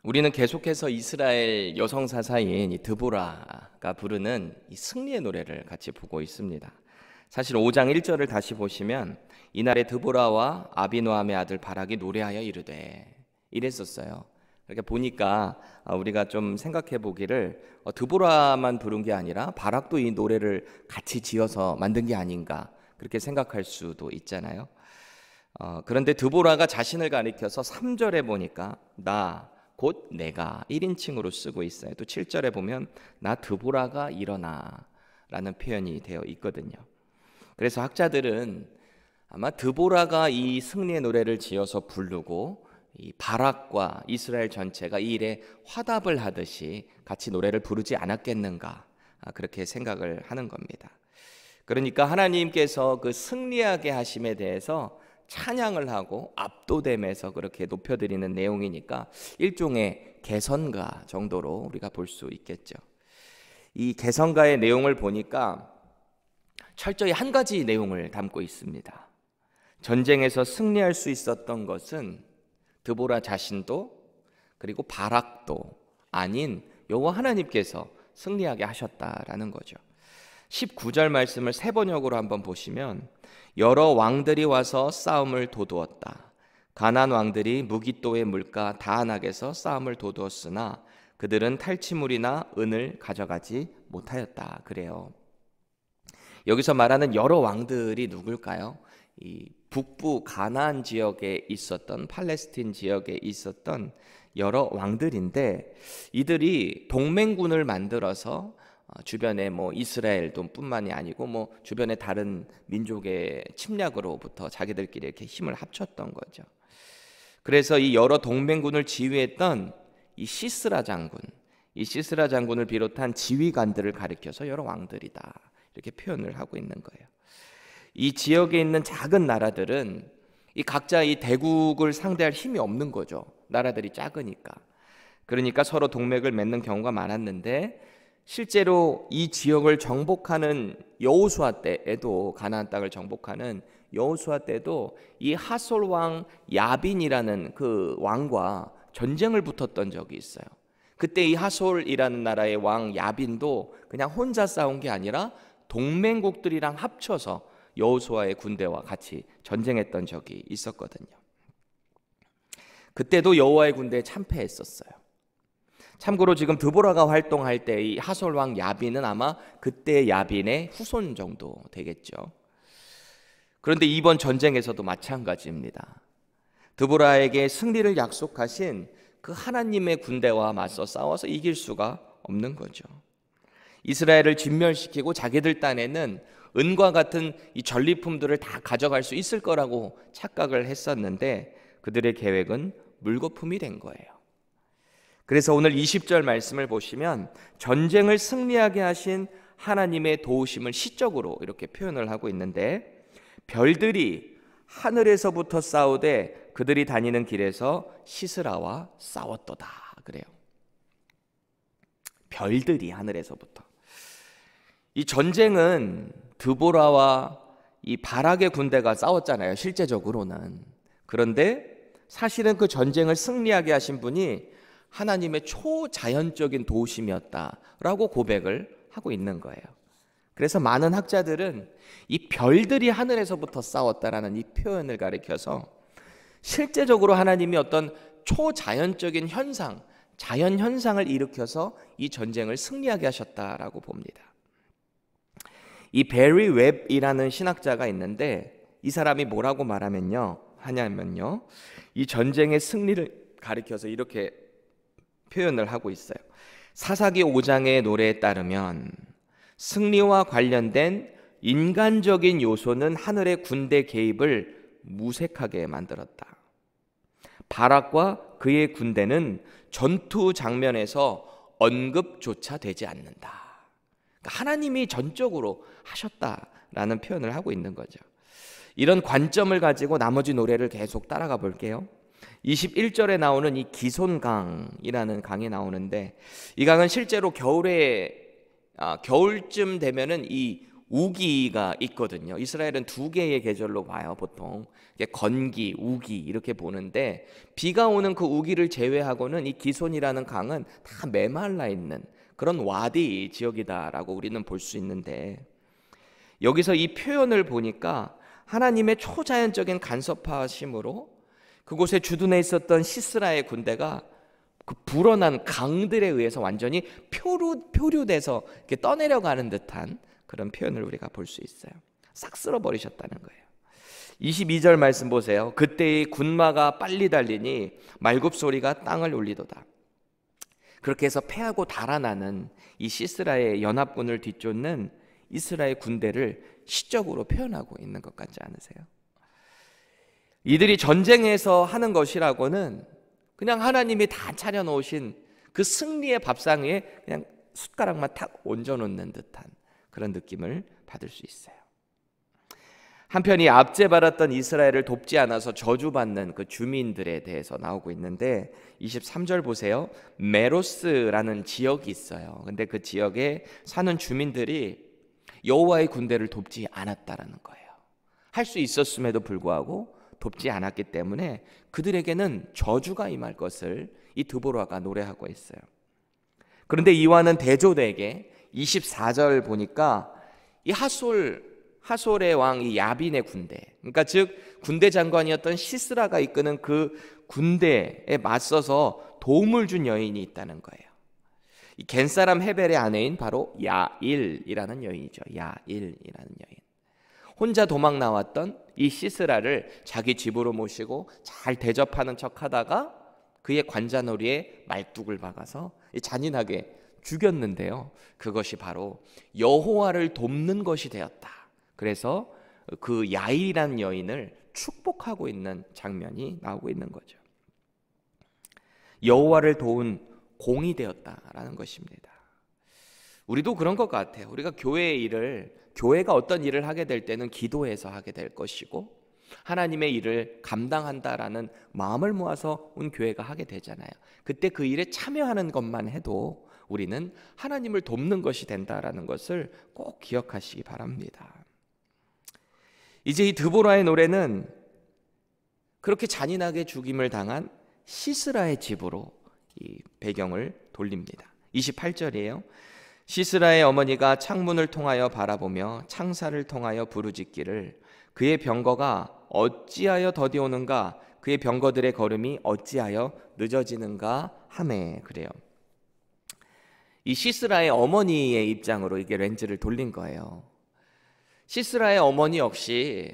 우리는 계속해서 이스라엘 여성 사사인 이 드보라가 부르는 이 승리의 노래를 같이 보고 있습니다. 사실 5장 1절을 다시 보시면 이날에 드보라와 아비노함의 아들 바락이 노래하여 이르되 이랬었어요. 이렇게 보니까 우리가 좀 생각해 보기를 드보라만 부른 게 아니라 바락도 이 노래를 같이 지어서 만든 게 아닌가 그렇게 생각할 수도 있잖아요. 그런데 드보라가 자신을 가리켜서 3절에 보니까 나 곧 내가 1인칭으로 쓰고 있어요. 또 7절에 보면 나 드보라가 일어나 라는 표현이 되어 있거든요. 그래서 학자들은 아마 드보라가 이 승리의 노래를 지어서 부르고 이 바락과 이스라엘 전체가 이 일에 화답을 하듯이 같이 노래를 부르지 않았겠는가 그렇게 생각을 하는 겁니다. 그러니까 하나님께서 그 승리하게 하심에 대해서 찬양을 하고 압도됨에서 그렇게 높여드리는 내용이니까 일종의 개선가 정도로 우리가 볼 수 있겠죠. 이 개선가의 내용을 보니까 철저히 한 가지 내용을 담고 있습니다. 전쟁에서 승리할 수 있었던 것은 드보라 자신도 그리고 바락도 아닌 여호와 하나님께서 승리하게 하셨다라는 거죠. 19절 말씀을 세 번역으로 한번 보시면 여러 왕들이 와서 싸움을 도두었다. 가나안 왕들이 무깃도의 물가 다한악에서 싸움을 도두었으나 그들은 탈취물이나 은을 가져가지 못하였다. 그래요. 여기서 말하는 여러 왕들이 누굴까요? 이 북부 가나안 지역에 있었던 팔레스틴 지역에 있었던 여러 왕들인데 이들이 동맹군을 만들어서 주변에 이스라엘도 뿐만이 아니고 주변의 다른 민족의 침략으로부터 자기들끼리 이렇게 힘을 합쳤던 거죠. 그래서 이 여러 동맹군을 지휘했던 이 시스라 장군을 비롯한 지휘관들을 가리켜서 여러 왕들이다 이렇게 표현을 하고 있는 거예요. 이 지역에 있는 작은 나라들은 이 각자 이 대국을 상대할 힘이 없는 거죠. 나라들이 작으니까. 그러니까 서로 동맹을 맺는 경우가 많았는데 실제로 이 지역을 정복하는 여호수아 때에도 가나안 땅을 정복하는 여호수아 때도 이 하솔 왕 야빈이라는 그 왕과 전쟁을 붙었던 적이 있어요. 그때 이 하솔이라는 나라의 왕 야빈도 그냥 혼자 싸운 게 아니라 동맹국들이랑 합쳐서 여호수아의 군대와 같이 전쟁했던 적이 있었거든요. 그때도 여호와의 군대에 참패했었어요. 참고로 지금 드보라가 활동할 때 이 하솔 왕 야빈은 아마 그때 야빈의 후손 정도 되겠죠. 그런데 이번 전쟁에서도 마찬가지입니다. 드보라에게 승리를 약속하신 그 하나님의 군대와 맞서 싸워서 이길 수가 없는 거죠. 이스라엘을 진멸시키고 자기들 딴에는 은과 같은 이 전리품들을 다 가져갈 수 있을 거라고 착각을 했었는데 그들의 계획은 물거품이 된 거예요. 그래서 오늘 20절 말씀을 보시면 전쟁을 승리하게 하신 하나님의 도우심을 시적으로 이렇게 표현을 하고 있는데 별들이 하늘에서부터 싸우되 그들이 다니는 길에서 시스라와 싸웠도다 그래요. 별들이 하늘에서부터. 이 전쟁은 드보라와 이 바락의 군대가 싸웠잖아요. 실제적으로는. 그런데 사실은 그 전쟁을 승리하게 하신 분이 하나님의 초자연적인 도우심이었다라고 고백을 하고 있는 거예요. 그래서 많은 학자들은 이 별들이 하늘에서부터 싸웠다라는 이 표현을 가리켜서 실제적으로 하나님이 어떤 초자연적인 현상, 자연 현상을 일으켜서 이 전쟁을 승리하게 하셨다라고 봅니다. 이 베리 웹이라는 신학자가 있는데 이 사람이 뭐라고 하냐면요. 이 전쟁의 승리를 가리켜서 이렇게 표현을 하고 있어요. 사사기 5장의 노래에 따르면 승리와 관련된 인간적인 요소는 하늘의 군대 개입을 무색하게 만들었다. 바락과 그의 군대는 전투 장면에서 언급조차 되지 않는다. 그러니까 하나님이 전적으로 하셨다라는 표현을 하고 있는 거죠. 이런 관점을 가지고 나머지 노래를 계속 따라가 볼게요. 21절에 나오는 이 기손강이라는 강이 나오는데 이 강은 실제로 겨울쯤 되면은 이 우기가 있거든요. 이스라엘은 두 개의 계절로 봐요. 보통 건기, 우기 이렇게 보는데 비가 오는 그 우기를 제외하고는 이 기손이라는 강은 다 메말라 있는 그런 와디 지역이다라고 우리는 볼 수 있는데, 여기서 이 표현을 보니까 하나님의 초자연적인 간섭하심으로 그곳에 주둔해 있었던 시스라의 군대가 그 불어난 강들에 의해서 완전히 표류돼서 이렇게 떠내려가는 듯한 그런 표현을 우리가 볼 수 있어요. 싹 쓸어버리셨다는 거예요. 22절 말씀 보세요. 그때의 군마가 빨리 달리니 말굽소리가 땅을 울리도다. 그렇게 해서 패하고 달아나는 이 시스라의 연합군을 뒤쫓는 이스라엘 군대를 시적으로 표현하고 있는 것 같지 않으세요? 이들이 전쟁에서 하는 것이라고는 그냥 하나님이 다 차려놓으신 그 승리의 밥상 위에 그냥 숟가락만 탁 얹어놓는 듯한 그런 느낌을 받을 수 있어요. 한편 이 압제받았던 이스라엘을 돕지 않아서 저주받는 그 주민들에 대해서 나오고 있는데 23절 보세요. 메로스라는 지역이 있어요. 근데 그 지역에 사는 주민들이 여호와의 군대를 돕지 않았다라는 거예요. 할 수 있었음에도 불구하고 돕지 않았기 때문에 그들에게는 저주가 임할 것을 이 드보라가 노래하고 있어요. 그런데 이와는 대조되게 24절 보니까 이 하솔의 왕 이 야빈의 군대, 그러니까 즉 군대 장관이었던 시스라가 이끄는 그 군대에 맞서서 도움을 준 여인이 있다는 거예요. 이 겐사람 헤벨의 아내인 바로 야일이라는 여인이죠. 야일이라는 여인. 혼자 도망 나왔던 이 시스라를 자기 집으로 모시고 잘 대접하는 척하다가 그의 관자놀이에 말뚝을 박아서 잔인하게 죽였는데요. 그것이 바로 여호와를 돕는 것이 되었다. 그래서 그 야일이라는 여인을 축복하고 있는 장면이 나오고 있는 거죠. 여호와를 도운 공이 되었다라는 것입니다. 우리도 그런 것 같아요. 우리가 교회가 어떤 일을 하게 될 때는 기도해서 하게 될 것이고 하나님의 일을 감당한다라는 마음을 모아서 온 교회가 하게 되잖아요. 그때 그 일에 참여하는 것만 해도 우리는 하나님을 돕는 것이 된다라는 것을 꼭 기억하시기 바랍니다. 이제 이 드보라의 노래는 그렇게 잔인하게 죽임을 당한 시스라의 집으로 이 배경을 돌립니다. 28절이에요. 시스라의 어머니가 창문을 통하여 바라보며 창살을 통하여 부르짖기를 그의 병거가 어찌하여 더디오는가, 그의 병거들의 걸음이 어찌하여 늦어지는가 하매. 그래요. 이 시스라의 어머니의 입장으로 이게 렌즈를 돌린 거예요. 시스라의 어머니 역시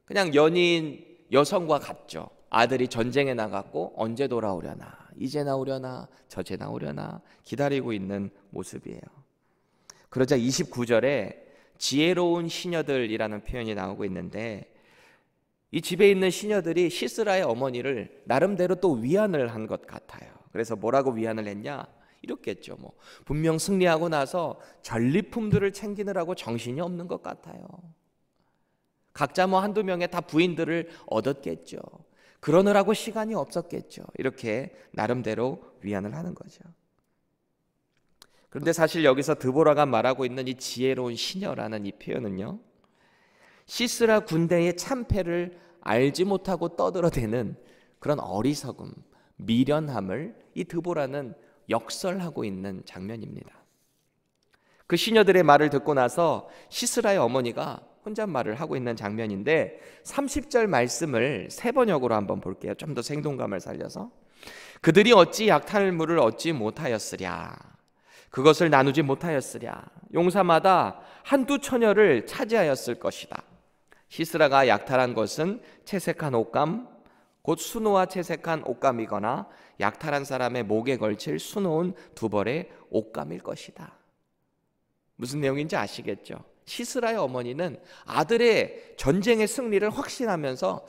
그냥 연인 여성과 같죠. 아들이 전쟁에 나갔고 언제 돌아오려나, 이제 나오려나 저제 나오려나 기다리고 있는 모습이에요. 그러자 29절에 지혜로운 시녀들이라는 표현이 나오고 있는데 이 집에 있는 시녀들이 시스라의 어머니를 나름대로 또 위안을 한 것 같아요. 그래서 뭐라고 위안을 했냐? 이렇겠죠. 분명 승리하고 나서 전리품들을 챙기느라고 정신이 없는 것 같아요. 각자 한두 명의 다 부인들을 얻었겠죠. 그러느라고 시간이 없었겠죠. 이렇게 나름대로 위안을 하는 거죠. 그런데 사실 여기서 드보라가 말하고 있는 이 지혜로운 시녀라는 이 표현은요, 시스라 군대의 참패를 알지 못하고 떠들어대는 그런 어리석음, 미련함을 이 드보라는 역설하고 있는 장면입니다. 그 시녀들의 말을 듣고 나서 시스라의 어머니가 혼잣말을 하고 있는 장면인데 30절 말씀을 세 번역으로 한번 볼게요. 좀 더 생동감을 살려서. 그들이 어찌 약탈물을 얻지 못하였으랴, 그것을 나누지 못하였으랴, 용사마다 한두 처녀를 차지하였을 것이다. 시스라가 약탈한 것은 채색한 옷감, 곧 수놓아 채색한 옷감이거나 약탈한 사람의 목에 걸칠 수놓은 두 벌의 옷감일 것이다. 무슨 내용인지 아시겠죠? 시스라의 어머니는 아들의 전쟁의 승리를 확신하면서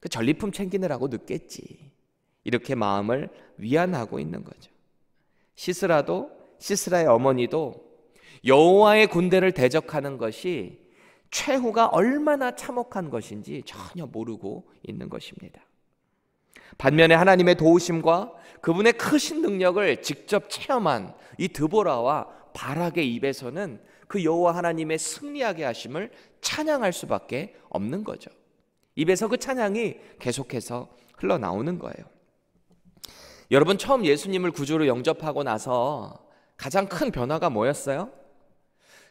그 전리품 챙기느라고 늦겠지, 이렇게 마음을 위안하고 있는 거죠. 시스라의 어머니도 여호와의 군대를 대적하는 것이 최후가 얼마나 참혹한 것인지 전혀 모르고 있는 것입니다. 반면에 하나님의 도우심과 그분의 크신 능력을 직접 체험한 이 드보라와 바락의 입에서는 그 여호와 하나님의 승리하게 하심을 찬양할 수밖에 없는 거죠. 입에서 그 찬양이 계속해서 흘러나오는 거예요. 여러분, 처음 예수님을 구주로 영접하고 나서 가장 큰 변화가 뭐였어요?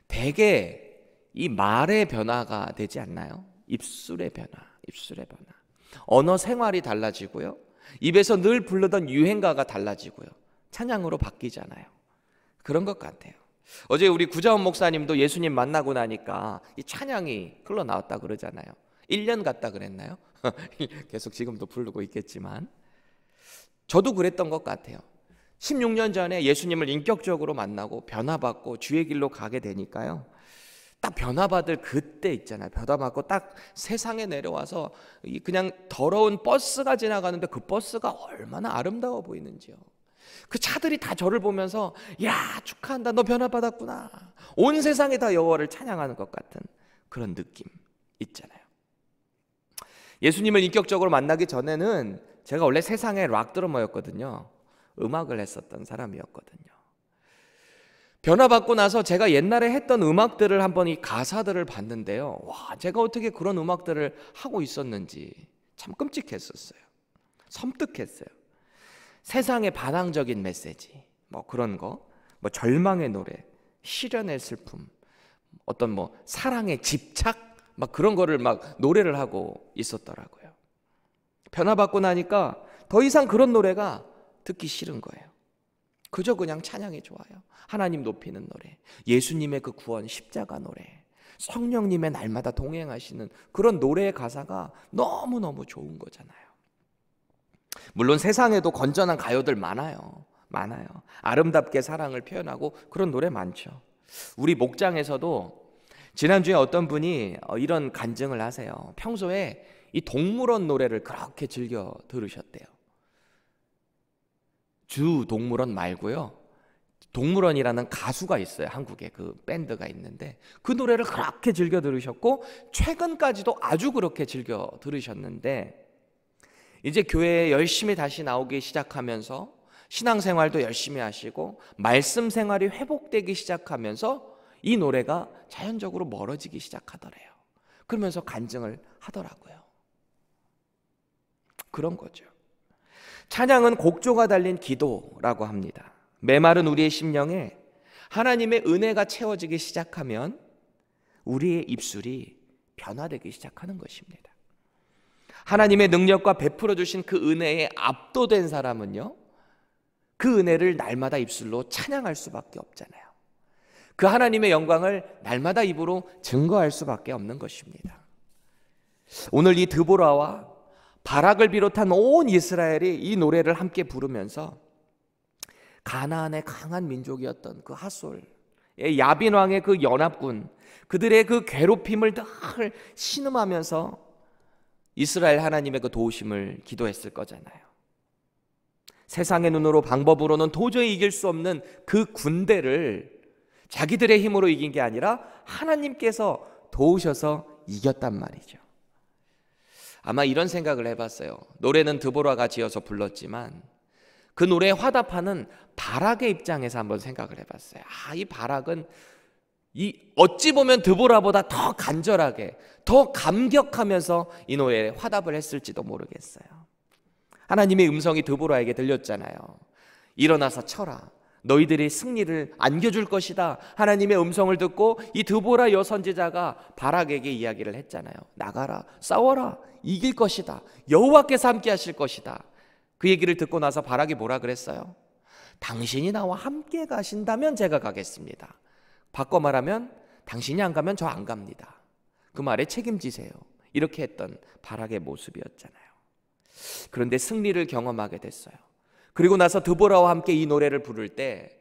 대개 이 말의 변화가 되지 않나요? 입술의 변화. 언어 생활이 달라지고요. 입에서 늘 부르던 유행가가 달라지고요. 찬양으로 바뀌잖아요. 그런 것 같아요. 어제 우리 구자원 목사님도 예수님 만나고 나니까 이 찬양이 흘러나왔다 그러잖아요. 1년 갔다 그랬나요? 계속 지금도 부르고 있겠지만 저도 그랬던 것 같아요. 16년 전에 예수님을 인격적으로 만나고 변화받고 주의 길로 가게 되니까요. 딱 변화받을 그때 있잖아요. 변화받고 딱 세상에 내려와서 그냥 더러운 버스가 지나가는데 그 버스가 얼마나 아름다워 보이는지요. 그 차들이 다 저를 보면서 야, 축하한다, 너 변화받았구나. 온 세상이 다 여호와를 찬양하는 것 같은 그런 느낌 있잖아요. 예수님을 인격적으로 만나기 전에는 제가 원래 세상에 락 드러머였거든요. 음악을 했었던 사람이었거든요. 변화받고 나서 제가 옛날에 했던 음악들을 한번 이 가사들을 봤는데요. 와, 제가 어떻게 그런 음악들을 하고 있었는지 참 끔찍했었어요. 섬뜩했어요. 세상의 반항적인 메시지, 뭐 그런 거, 뭐 절망의 노래, 시련의 슬픔, 어떤 뭐 사랑의 집착, 막 그런 거를 막 노래를 하고 있었더라고요. 변화받고 나니까 더 이상 그런 노래가 듣기 싫은 거예요. 그저 그냥 찬양이 좋아요. 하나님 높이는 노래, 예수님의 그 구원 십자가 노래, 성령님의 날마다 동행하시는 그런 노래의 가사가 너무너무 좋은 거잖아요. 물론 세상에도 건전한 가요들 많아요. 아름답게 사랑을 표현하고 그런 노래 많죠. 우리 목장에서도 지난주에 어떤 분이 이런 간증을 하세요. 평소에 이 동물원 노래를 그렇게 즐겨 들으셨대요. 주 동물원 말고요, 동물원이라는 가수가 있어요. 한국에 그 밴드가 있는데 그 노래를 그렇게 즐겨 들으셨고 최근까지도 아주 그렇게 즐겨 들으셨는데 이제 교회에 열심히 다시 나오기 시작하면서 신앙생활도 열심히 하시고 말씀 생활이 회복되기 시작하면서 이 노래가 자연적으로 멀어지기 시작하더래요. 그러면서 간증을 하더라고요. 그런 거죠. 찬양은 곡조가 달린 기도라고 합니다. 메마른 우리의 심령에 하나님의 은혜가 채워지기 시작하면 우리의 입술이 변화되기 시작하는 것입니다. 하나님의 능력과 베풀어 주신 그 은혜에 압도된 사람은요, 그 은혜를 날마다 입술로 찬양할 수밖에 없잖아요. 그 하나님의 영광을 날마다 입으로 증거할 수밖에 없는 것입니다. 오늘 이 드보라와 바락을 비롯한 온 이스라엘이 이 노래를 함께 부르면서 가나안의 강한 민족이었던 그 핫솔, 야빈 왕의 그 연합군, 그들의 그 괴롭힘을 늘 신음하면서 이스라엘 하나님의 그 도우심을 기도했을 거잖아요. 세상의 눈으로 방법으로는 도저히 이길 수 없는 그 군대를 자기들의 힘으로 이긴 게 아니라 하나님께서 도우셔서 이겼단 말이죠. 아마 이런 생각을 해봤어요. 노래는 드보라가 지어서 불렀지만 그 노래에 화답하는 바락의 입장에서 한번 생각을 해봤어요. 이 바락은 어찌 보면 드보라보다 더 간절하게, 더 감격하면서 이 노래에 화답을 했을지도 모르겠어요. 하나님의 음성이 드보라에게 들렸잖아요. 일어나서 쳐라. 너희들이 승리를 안겨줄 것이다. 하나님의 음성을 듣고 이 드보라 여선지자가 바락에게 이야기를 했잖아요. 나가라, 싸워라, 이길 것이다. 여호와께서 함께 하실 것이다. 그 얘기를 듣고 나서 바락이 뭐라 그랬어요? 당신이 나와 함께 가신다면 제가 가겠습니다. 바꿔 말하면 당신이 안 가면 저 안 갑니다. 그 말에 책임지세요. 이렇게 했던 바락의 모습이었잖아요. 그런데 승리를 경험하게 됐어요. 그리고 나서 드보라와 함께 이 노래를 부를 때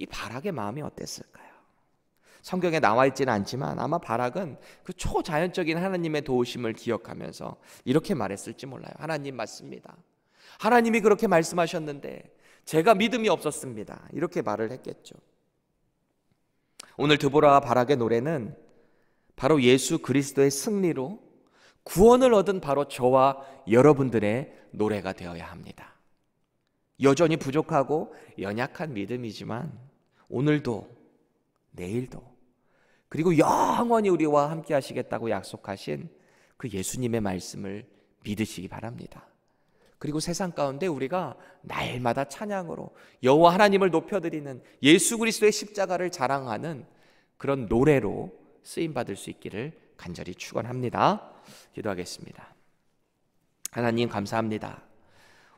이 바락의 마음이 어땠을까요? 성경에 나와 있지는 않지만 아마 바락은 그 초자연적인 하나님의 도우심을 기억하면서 이렇게 말했을지 몰라요. 하나님 맞습니다. 하나님이 그렇게 말씀하셨는데 제가 믿음이 없었습니다. 이렇게 말을 했겠죠. 오늘 드보라와 바락의 노래는 바로 예수 그리스도의 승리로 구원을 얻은 바로 저와 여러분들의 노래가 되어야 합니다. 여전히 부족하고 연약한 믿음이지만 오늘도 내일도 그리고 영원히 우리와 함께 하시겠다고 약속하신 그 예수님의 말씀을 믿으시기 바랍니다. 그리고 세상 가운데 우리가 날마다 찬양으로 여호와 하나님을 높여드리는 예수 그리스도의 십자가를 자랑하는 그런 노래로 쓰임받을 수 있기를 간절히 축원합니다. 기도하겠습니다. 하나님 감사합니다.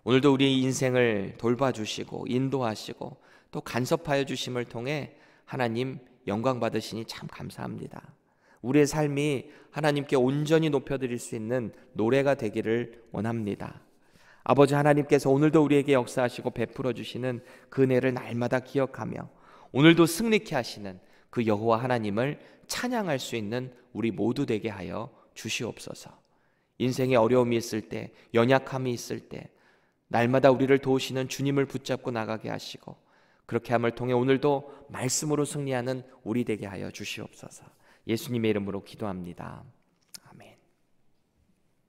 오늘도 우리의 인생을 돌봐주시고 인도하시고 또 간섭하여 주심을 통해 하나님 영광 받으시니 참 감사합니다. 우리의 삶이 하나님께 온전히 높여드릴 수 있는 노래가 되기를 원합니다. 아버지 하나님께서 오늘도 우리에게 역사하시고 베풀어 주시는 그 은혜를 날마다 기억하며 오늘도 승리케 하시는 그 여호와 하나님을 찬양할 수 있는 우리 모두 되게 하여 주시옵소서. 인생에 어려움이 있을 때, 연약함이 있을 때 날마다 우리를 도우시는 주님을 붙잡고 나가게 하시고 그렇게 함을 통해 오늘도 말씀으로 승리하는 우리 되게 하여 주시옵소서. 예수님의 이름으로 기도합니다.